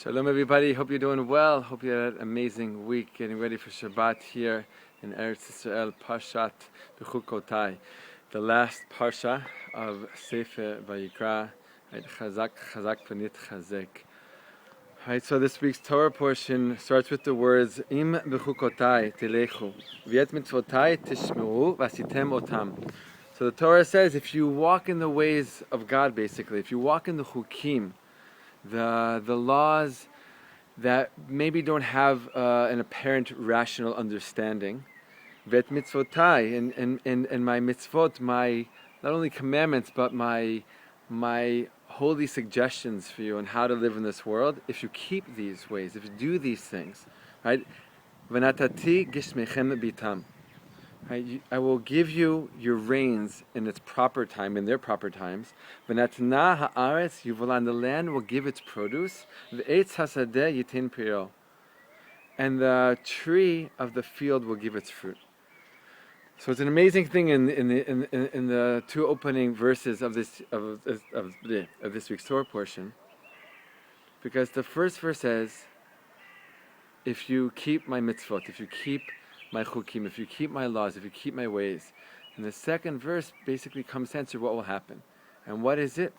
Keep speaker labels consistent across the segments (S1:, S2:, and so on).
S1: Shalom everybody, hope you're doing well. Hope you had an amazing week getting ready for Shabbat here in Eretz Yisrael, Parshat Bechukotai, the last Parsha of Sefer Vayikra, Chazak V'nit Chazek. Right, so this week's Torah portion starts with the words Im Bechukotai Telechu V'et Mitzvotai Tishmeru V'asitem Otam. So the Torah says if you walk in the ways of God, basically, if you walk in the Chukim, the laws that maybe don't have an apparent rational understanding, vet mitzvotai, and my mitzvot, my not only commandments but my holy suggestions for you on how to live in this world. If you keep these ways, if you do these things, right? V'natati gishmechem bitam. Right, I will give you your rains in its proper time, in their proper times. V'natna ha'aretz yuvolan, the land will give its produce. V'etz hasadeh yitin piro, and the tree of the field will give its fruit. So it's an amazing thing in the two opening verses of this week's Torah portion, because the first verse says, if you keep my mitzvot, if you keep my chukim, if you keep my laws, if you keep my ways. And the second verse basically comes to answer what will happen. And what is it?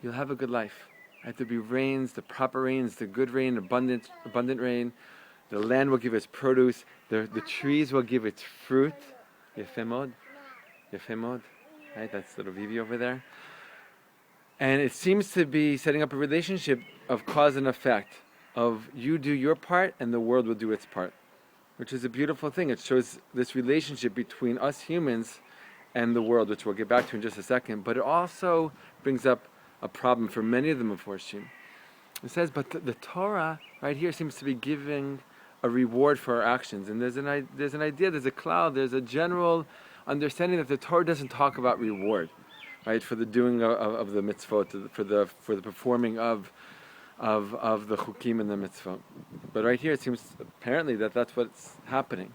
S1: You'll have a good life. Right? There'll be rains, the proper rains, the good rain, abundant rain. The land will give its produce. The trees will give its fruit. Yefemod. Right? That's little Vivi over there. And it seems to be setting up a relationship of cause and effect, of you do your part and the world will do its part, which is a beautiful thing. It shows this relationship between us humans and the world, which we'll get back to in just a second. But it also brings up a problem for many of the Meforshim. It says, but the Torah right here seems to be giving a reward for our actions. And there's an idea, there's a cloud, there's a general understanding that the Torah doesn't talk about reward, right, for the doing of the mitzvot, for the performing of the chukim and the mitzvot. But right here it seems apparently that's what's happening.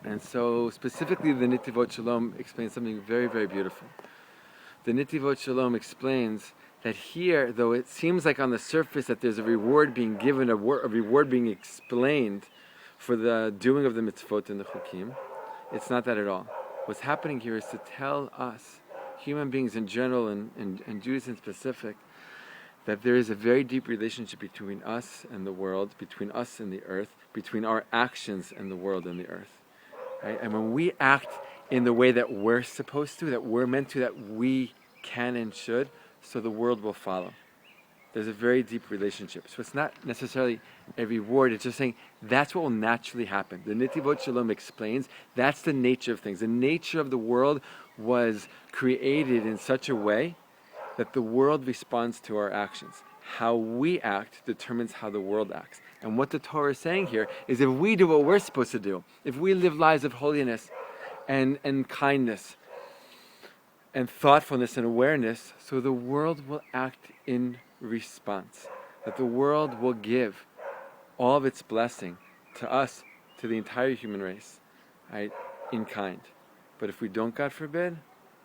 S1: And so specifically the Nitivot Shalom explains something very, very beautiful. The Nitivot Shalom explains that here, though it seems like on the surface that there's a reward being given, a reward being explained for the doing of the mitzvot and the chukim, it's not that at all. What's happening here is to tell us, human beings in general and Jews in specific, that there is a very deep relationship between us and the world, between us and the earth, between our actions and the world and the earth. Right? And when we act in the way that we're supposed to, that we're meant to, that we can and should, so the world will follow. There's a very deep relationship. So it's not necessarily a reward, it's just saying that's what will naturally happen. The Nitivot Shalom explains that's the nature of things. The nature of the world was created in such a way that the world responds to our actions. How we act determines how the world acts. And what the Torah is saying here is if we do what we're supposed to do, if we live lives of holiness and kindness and thoughtfulness and awareness, so the world will act in response. That the world will give all of its blessing to us, to the entire human race, right, in kind. But if we don't, God forbid,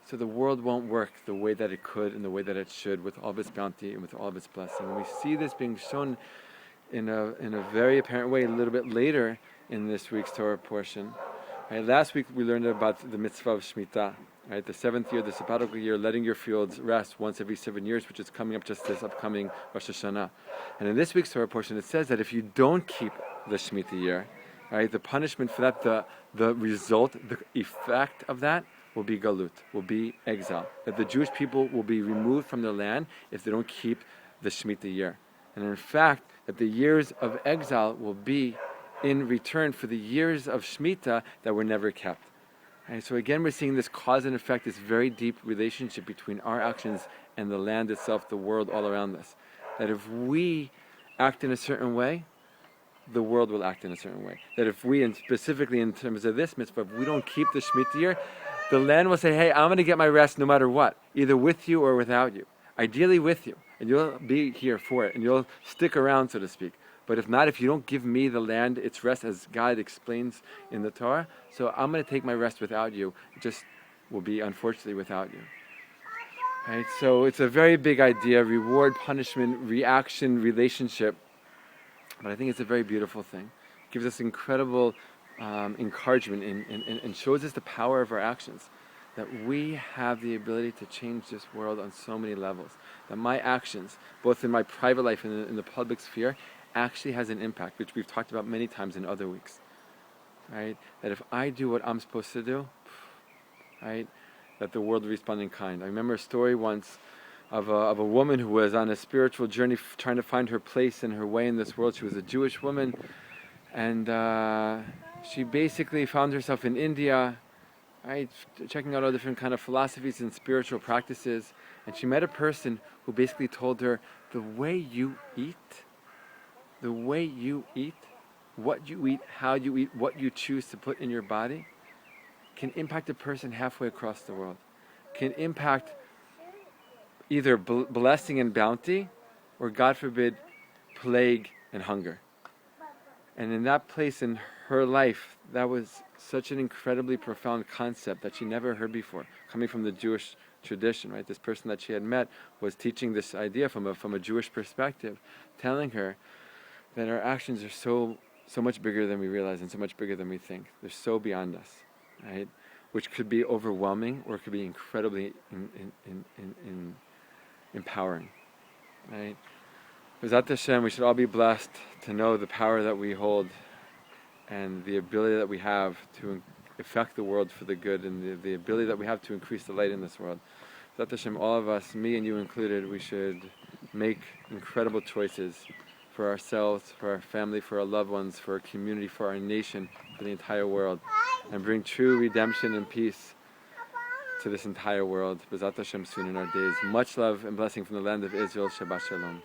S1: so the world won't work the way that it could and the way that it should, with all of its bounty and with all of its blessing. And we see this being shown in a very apparent way a little bit later in this week's Torah portion. Right, last week we learned about the mitzvah of Shemitah, right, the seventh year, the sabbatical year, letting your fields rest once every 7 years, which is coming up just this upcoming Rosh Hashanah. And in this week's Torah portion it says that if you don't keep the Shemitah year, right, the punishment for that, the result, the effect of that will be galut, will be exile. That the Jewish people will be removed from their land if they don't keep the Shemitah year. And in fact, that the years of exile will be in return for the years of Shemitah that were never kept. And so again, we're seeing this cause and effect, this very deep relationship between our actions and the land itself, the world all around us. That if we act in a certain way, the world will act in a certain way. That if we, and specifically in terms of this mitzvah, if we don't keep the Shemitah year, the land will say, hey, I'm going to get my rest no matter what, either with you or without you. Ideally with you, and you'll be here for it, and you'll stick around, so to speak. But if not, if you don't give me the land its rest, as God explains in the Torah, so I'm going to take my rest without you. It just will be, unfortunately, without you. Right? So it's a very big idea, reward, punishment, reaction, relationship. But I think it's a very beautiful thing. It gives us incredible encouragement and shows us the power of our actions. That we have the ability to change this world on so many levels. That my actions, both in my private life and in the public sphere, actually has an impact, which we've talked about many times in other weeks. Right? That if I do what I'm supposed to do, right, that the world will respond in kind. I remember a story once of a woman who was on a spiritual journey trying to find her place and her way in this world. She was a Jewish woman, and she basically found herself in India, right, checking out all different kind of philosophies and spiritual practices, and she met a person who basically told her, the way you eat, what you eat, how you eat, what you choose to put in your body, can impact a person halfway across the world, can impact either blessing and bounty, or God forbid, plague and hunger. And in that place in her life, that was such an incredibly profound concept that she never heard before, coming from the Jewish tradition, right? This person that she had met was teaching this idea from a Jewish perspective, telling her that our actions are so much bigger than we realize and so much bigger than we think. They're so beyond us, right? Which could be overwhelming or it could be incredibly empowering, right? B'ezrat Hashem, we should all be blessed to know the power that we hold and the ability that we have to affect the world for the good, and the ability that we have to increase the light in this world. B'ezrat Hashem, all of us, me and you included, we should make incredible choices for ourselves, for our family, for our loved ones, for our community, for our nation, for the entire world, and bring true redemption and peace to this entire world. B'ezrat Hashem soon in our days. Much love and blessing from the land of Israel. Shabbat Shalom.